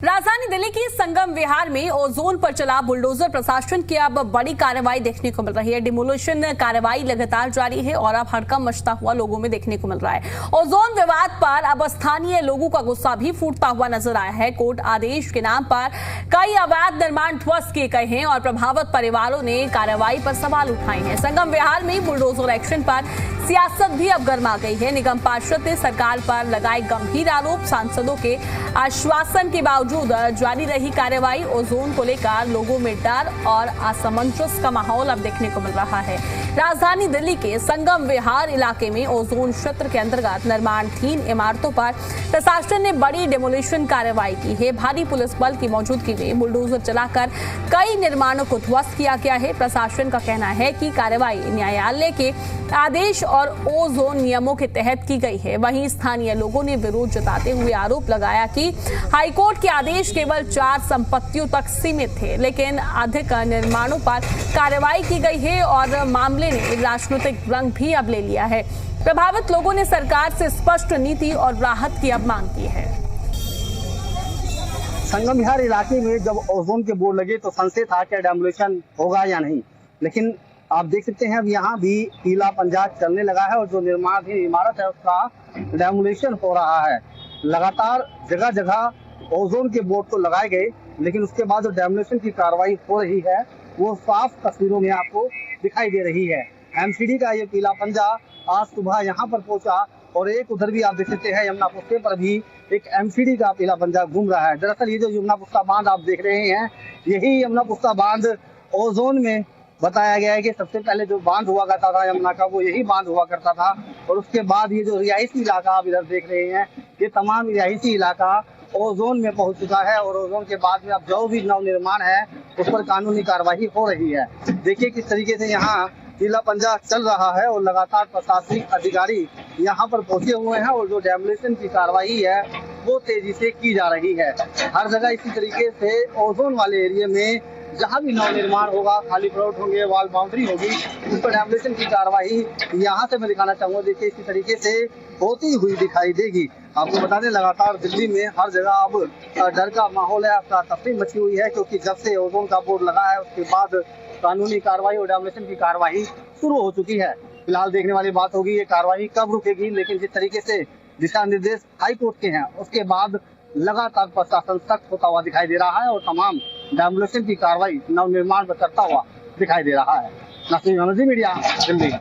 राजधानी दिल्ली की संगम विहार में ओजोन पर चला बुलडोजर प्रशासन की अब बड़ी कार्रवाई देखने को मिल रही है। डिमोलिशन कार्रवाई लगातार जारी है और अब हड़कंप मचता हुआ लोगों में देखने को मिल रहा है। ओजोन विवाद पर अब स्थानीय लोगों का गुस्सा भी फूटता हुआ नजर आया है। कोर्ट आदेश के नाम पर कई अवैध निर्माण ध्वस्त किए गए हैं और प्रभावित परिवारों ने कार्रवाई पर सवाल उठाए हैं। संगम विहार में बुलडोजर एक्शन पर सियासत भी अब गर्मा गई है। निगम पार्षद ने सरकार पर लगाए गंभीर आरोप। सांसदों के आश्वासन के बावजूद जारी रही कार्रवाई। ओजोन को लेकर लोगों में डर और असमंजस का माहौल अब देखने को मिल रहा है। राजधानी दिल्ली के संगम विहार इलाके में ओजोन क्षेत्र के अंतर्गत निर्माणाधीन इमारतों पर प्रशासन ने बड़ी डिमोलिशन कार्रवाई की है। भारी पुलिस बल की मौजूदगी में बुलडोजर चलाकर कई निर्माणों को ध्वस्त किया गया है। प्रशासन का कहना है कि कार्रवाई न्यायालय के आदेश और ओजोन नियमों के तहत की गई है। वहीं स्थानीय लोगों ने विरोध जताते हुए आरोप लगाया कि हाईकोर्ट के आदेश केवल 4 संपत्तियों तक सीमित थे, लेकिन अधिक निर्माणों पर कार्रवाई की गई है और मामले ने राजनीतिक रंग भी अब ले लिया है। प्रभावित लोगों ने सरकार से स्पष्ट नीति और राहत की अब मांग की है। संगम विहार इलाके में जब ओजोन के बोर्ड लगे तो संशय था कि डेमोलिशन होगा या नहीं, लेकिन आप देख सकते हैं अब यहाँ भी पीला पंजा चलने लगा है और जो निर्माणाधीन इमारत है उसका डेमोलिशन हो रहा है। लगातार जगह जगह ओजोन के बोर्ड तो लगाए गए, लेकिन उसके बाद जो डेमोलिशन की कार्रवाई हो रही है वो साफ तस्वीरों में आपको दिखाई दे रही है। एमसीडी का ये पीला पंजा आज सुबह यहाँ पर पहुंचा और एक उधर भी आप देख सकते हैं यमुना पुस्ते पर भी एक एमसीडी का पीला पंजा घूम रहा है। दरअसल ये जो यमुना पुस्ता बांध आप देख रहे हैं, यही यमुना पुस्ता बांध ओजोन में बताया गया है कि सबसे पहले जो बांध हुआ करता था यमुना का, वो यही बांध हुआ करता था। और उसके बाद ये जो रिहायशी इलाका आप इधर देख रहे हैं, ये तमाम रिहायशी इलाका ओजोन में पहुंच चुका है और ओजोन के बाद में अब जो भी नव निर्माण है उस पर कानूनी कार्रवाई हो रही है। देखिए किस तरीके से यहाँ पीला पंजा चल रहा है और लगातार प्रशासनिक अधिकारी यहाँ पर पहुंचे हुए हैं और जो डेमोलिशन की कार्रवाई है वो तेजी से की जा रही है। हर जगह इसी तरीके से ओजोन वाले एरिया में जहाँ भी नव निर्माण होगा, खाली प्लॉट होंगे, वॉल बाउंड्री होगी, उस पर डेमोलिशन की कार्रवाई यहाँ से मैं दिखाना चाहूंगा। देखिए इसी तरीके से होती हुई दिखाई देगी। आपको बता दें लगातार दिल्ली में हर जगह अब डर का माहौल है, तफरीह मची हुई है, क्योंकि जब से ओजोन का बोर्ड लगा है उसके बाद कानूनी कार्रवाई और डेमोलिशन की कार्रवाई शुरू हो चुकी है। फिलहाल देखने वाली बात होगी ये कार्रवाई कब रुकेगी, लेकिन जिस तरीके से दिशा निर्देश हाईकोर्ट के हैं उसके बाद लगातार प्रशासन सख्त होता हुआ दिखाई दे रहा है और तमाम डेमोलिशन की कार्रवाई नव निर्माण पर करता हुआ दिखाई दे रहा है। नसीम अहमद, मीडिया, दिल्ली।